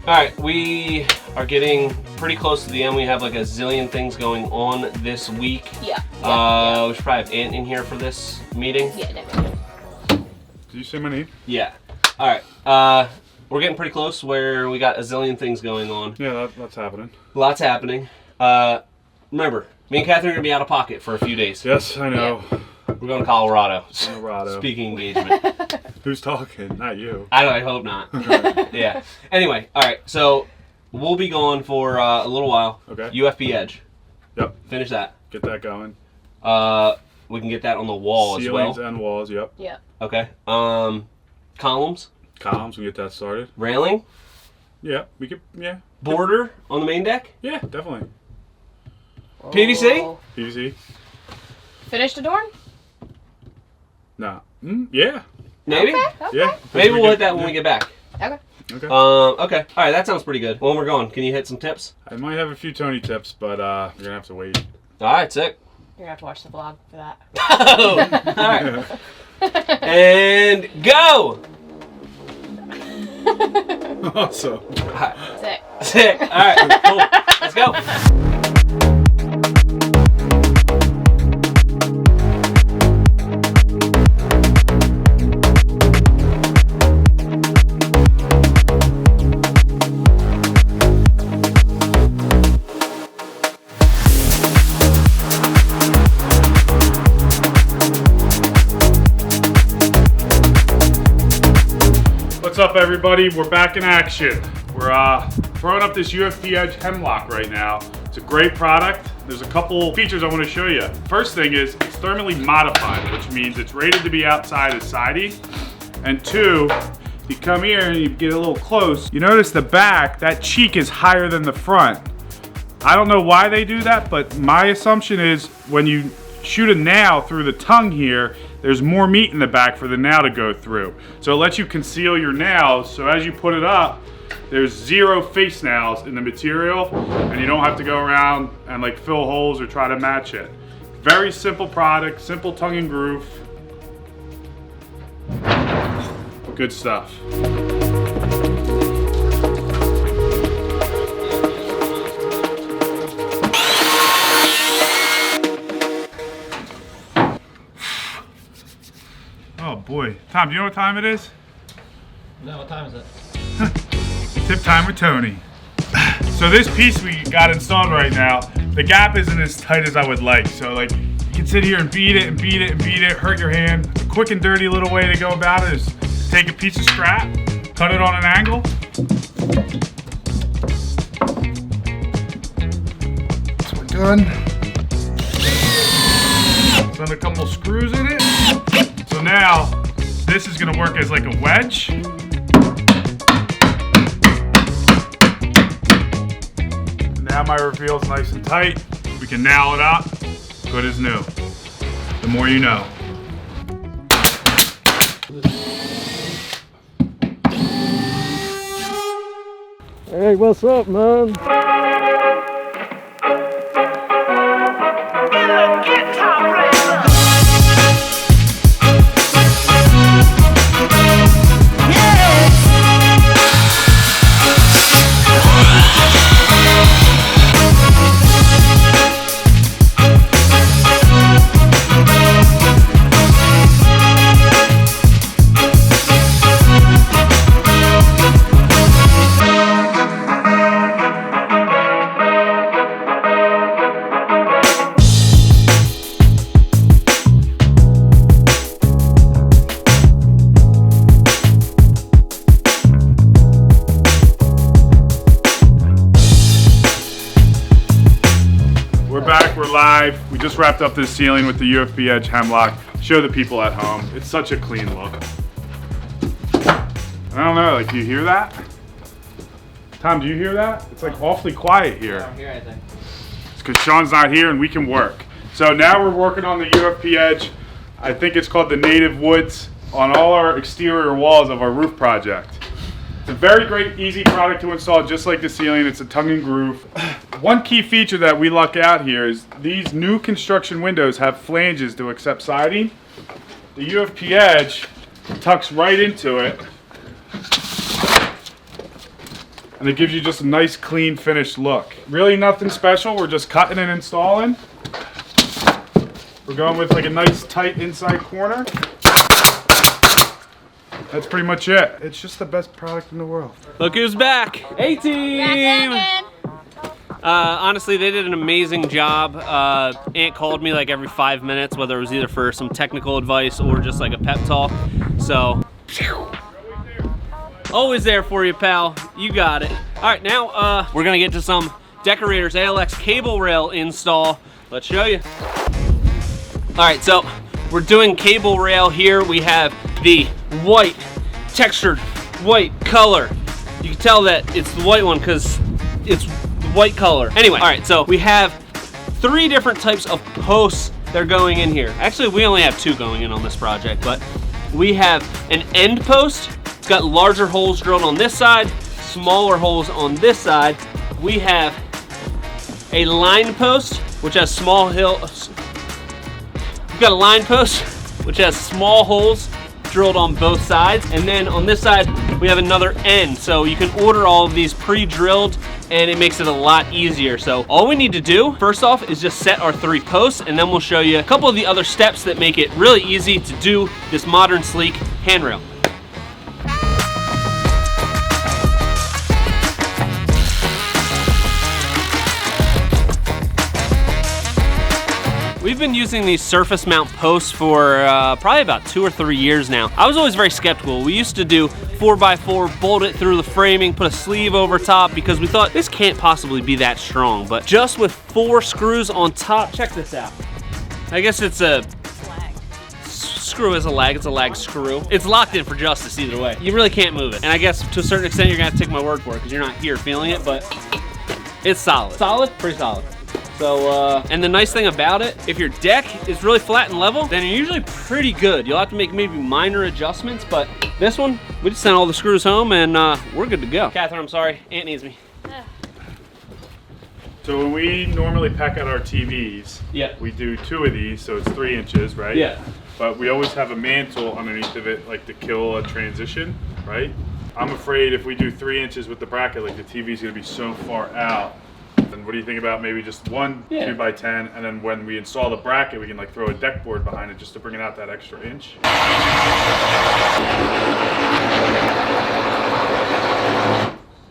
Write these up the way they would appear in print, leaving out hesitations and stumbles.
Alright, we are getting pretty close to the end. We have like a zillion things going on this week. Yeah. We should probably have Ant in here for this meeting. Yeah, definitely. Did you say my name? Yeah. Alright, we're getting pretty close where we got a zillion things going on. Yeah, that's happening. Lots happening. Remember, me and Catherine are going to be out of pocket for a few days. Yes, I know. Yeah. We're going to Colorado. Colorado. Speaking engagement. Who's talking? Not you. I hope not. Yeah. Anyway, alright, so we'll be gone for a little while. Okay. UFP-EDGE. Yep. Finish that. Get that going. We can get that on the wall Ceilings as well. and walls, yep. Yeah. Okay. Columns. Columns, we get that started. Railing. Yeah, we could, yeah. Border on the main deck. Yeah, definitely. PVC? Oh. PVC? Finished ADORN? Nah. Yeah. Maybe? Okay. Yeah. Maybe we'll hit that when we get back. Okay. Okay. Okay. Alright, that sounds pretty good. When we're going, can you hit some tips? I might have a few Tony tips, but you're going to have to wait. Alright, sick. You're going to have to watch the vlog for that. Oh! Alright. And go! Awesome. Alright. Sick. Sick. Alright, cool. Let's go. What's up, everybody? We're back in action. We're throwing up this UFP-EDGE Hemlock right now. It's a great product. There's a couple features I want to show you. First thing is it's thermally modified, which means it's rated to be outside as siding. And two, you come here and you get a little close, you notice the back, that cheek is higher than the front. I don't know why they do that, but my assumption is when you shoot a nail through the tongue here, there's more meat in the back for the nail to go through. So it lets you conceal your nails, so as you put it up, there's 0 face nails in the material, and you don't have to go around and like fill holes or try to match it. Very simple product, simple tongue and groove. Good stuff. Oh boy. Tom, do you know what time it is? No, what time is it? Tip time with Tony. So this piece we got installed right now, the gap isn't as tight as I would like. So like, you can sit here and beat it and beat it and beat it, hurt your hand. A quick and dirty little way to go about it is take a piece of scrap, cut it on an angle. So we're done. Put a couple screws in it. So now, this is gonna work as like a wedge. Now my reveal's nice and tight. We can nail it up, good as new. The more you know. Hey, what's up, man? We're live. We just wrapped up this ceiling with the UFP-EDGE Hemlock. Show the people at home. It's such a clean look. I don't know, like, do you hear that? Tom, do you hear that? It's like awfully quiet here. I don't hear anything. It's because Sean's not here and we can work. So now we're working on the UFP-EDGE. I think it's called the Native Woods on all our exterior walls of our roof project. It's a very great, easy product to install, just like the ceiling. It's a tongue and groove. One key feature that we luck out here is these new construction windows have flanges to accept siding. The UFP-EDGE tucks right into it. and it gives you just a nice, clean, finished look. Really nothing special. We're just cutting and installing. We're going with like a nice, tight inside corner. That's pretty much it. It's just the best product in the world. Look who's back. Hey team! Honestly, they did an amazing job. Aunt called me like every 5 minutes, whether it was either for some technical advice or just like a pep talk. So, always there for you, pal. You got it. All right, now we're gonna get to some Deckorators ALX cable rail install. Let's show you. All right, so we're doing cable rail here. We have the white, textured white color. You can tell that it's the white one because it's white color. Anyway, all right, so we have 3 different types of posts that are going in here. Actually, we only have 2 going in on this project, but we have an end post. It's got larger holes drilled on this side, smaller holes on this side. We have a line post, which has small hills. We've got a line post, which has small holes drilled on both sides. And then on this side, we have another end. So you can order all of these pre-drilled and it makes it a lot easier. So all we need to do, first off, is just set our 3 posts, and then we'll show you a couple of the other steps that make it really easy to do this modern, sleek handrail. We've been using these surface mount posts for probably about 2 or 3 years now. I was always very skeptical. We used to do 4x4, bolt it through the framing, put a sleeve over top because we thought this can't possibly be that strong. But just with 4 screws on top, check this out. I guess it's a screw is a lag, it's a lag screw. It's locked in for justice either way. You really can't move it. And I guess to a certain extent you're gonna have to take my word for it because you're not here feeling it, but it's solid. Solid? Pretty solid. So, and the nice thing about it, if your deck is really flat and level, then you're usually pretty good. You'll have to make maybe minor adjustments, but this one, we just sent all the screws home and we're good to go. Catherine, I'm sorry, Aunt needs me. So when we normally pack out our TVs, yeah, we do 2 of these, so it's 3 inches, right? Yeah. But we always have a mantle underneath of it, like to kill a transition, right? I'm afraid if we do 3 inches with the bracket, like the TV's gonna be so far out. And what do you think about maybe just 1 2x10, and then when we install the bracket, we can like throw a deck board behind it just to bring it out that extra inch?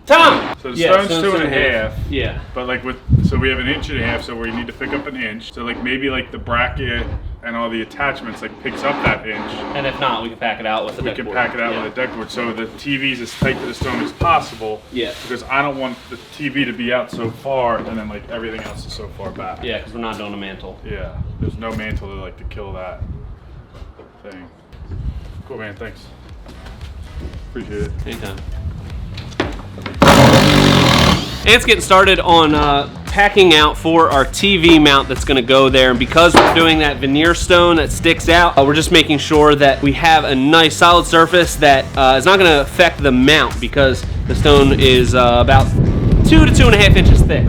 Tom! So the stone's 2.5. Yeah. But like so we have 1.5 inches, so we need to pick up 1 inch. So like maybe like the bracket and all the attachments like picks up that inch. And if not, we can pack it out with a deck board. We can pack it out with a deck board. So the TV's as tight to the stone as possible. Yeah. Because I don't want the TV to be out so far and then like everything else is so far back. Yeah, because we're not doing a mantle. Yeah. There's no mantle to kill that thing. Cool, man. Thanks. Appreciate it. Anytime. Ant's getting started on packing out for our TV mount that's gonna go there. And because we're doing that veneer stone that sticks out, we're just making sure that we have a nice solid surface that is not gonna affect the mount because the stone is about 2 to 2.5 inches thick.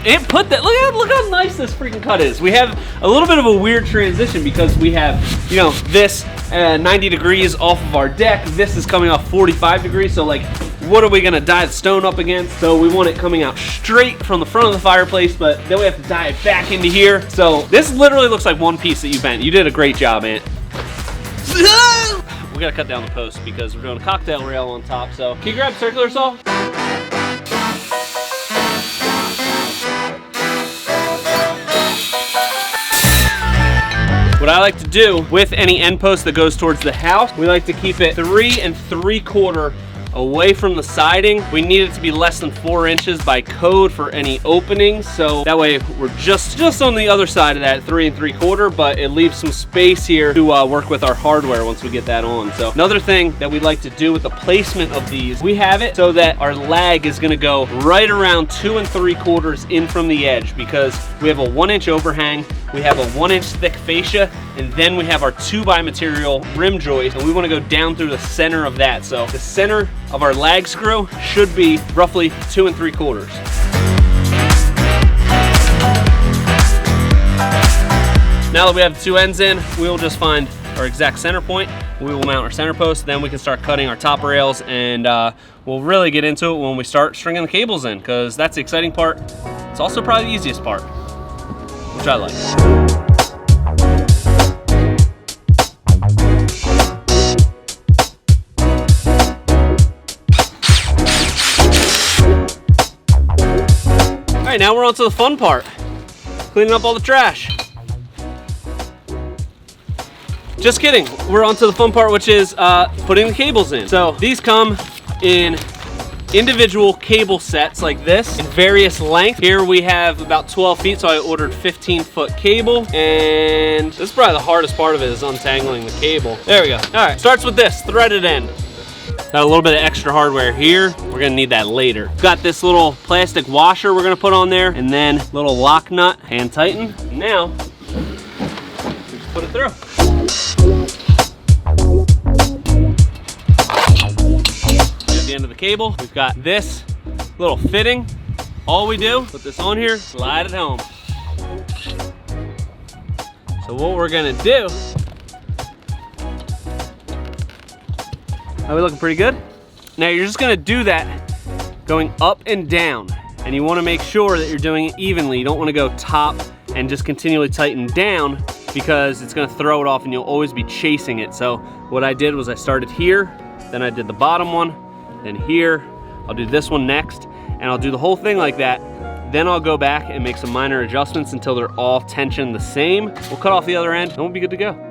And put that, look how nice this freaking cut is. We have a little bit of a weird transition because we have, you know, this 90 degrees off of our deck. This is coming off 45 degrees. So like, what are we gonna die the stone up against? So we want it coming out straight from the front of the fireplace, but then we have to die it back into here. So this literally looks like one piece that you bent. You did a great job, Ant. We gotta cut down the post because we're doing a cocktail rail on top. So can you grab a circular saw? What I like to do with any end post that goes towards the house, we like to keep it 3 3/4 away from the siding. We need it to be less than 4 inches by code for any openings. So that way we're just on the other side of that 3 3/4, but it leaves some space here to work with our hardware once we get that on. So another thing that we like to do with the placement of these, we have it so that our lag is gonna go right around 2 3/4 in from the edge because we have a 1 inch overhang, we have a 1 inch thick fascia, and then we have our 2x material rim joist, and we want to go down through the center of that. So the center of our lag screw should be roughly 2 3/4. Now that we have the 2 ends in, we'll just find our exact center point. we will mount our center post. Then we can start cutting our top rails, and we'll really get into it when we start stringing the cables in, because that's the exciting part. It's also probably the easiest part, which I like. All right, now we're on to the fun part, cleaning up all the trash. Just kidding, we're on to the fun part, which is putting the cables in. So these come in individual cable sets like this in various lengths. Here we have about 12 feet, so I ordered 15-foot cable, and this is probably the hardest part of it, is untangling the cable. There we go. All right, starts with this threaded end. Got a little bit of extra hardware here. We're gonna need that later. Got this little plastic washer we're gonna put on there, and then little lock nut, hand tighten. Now, we just put it through. At the end of the cable, we've got this little fitting. All we do, put this on here, slide it home. So what we're gonna do, are we looking pretty good? Now you're just gonna do that going up and down, and you wanna make sure that you're doing it evenly. You don't wanna go top and just continually tighten down, because it's gonna throw it off and you'll always be chasing it. So what I did was I started here, then I did the bottom one, then here, I'll do this one next, and I'll do the whole thing like that. Then I'll go back and make some minor adjustments until they're all tensioned the same. We'll cut off the other end and we'll be good to go.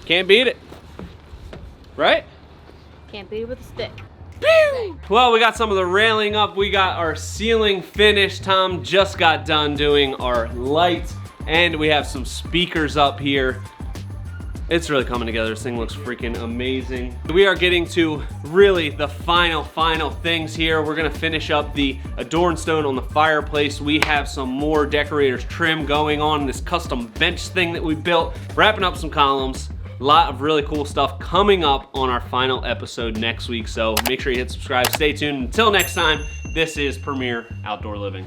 Can't beat it, right? Can't beat it with a stick. Well, we got some of the railing up. We got our ceiling finished. Tom just got done doing our lights, and we have some speakers up here. It's really coming together. This thing looks freaking amazing. We are getting to really the final things here. We're gonna finish up the ADORN stone on the fireplace. We have some more decorators trim going on, this custom bench thing that we built, wrapping up some columns. A lot of really cool stuff coming up on our final episode next week, so make sure you hit subscribe, stay tuned. Until next time, this is Premier Outdoor Living.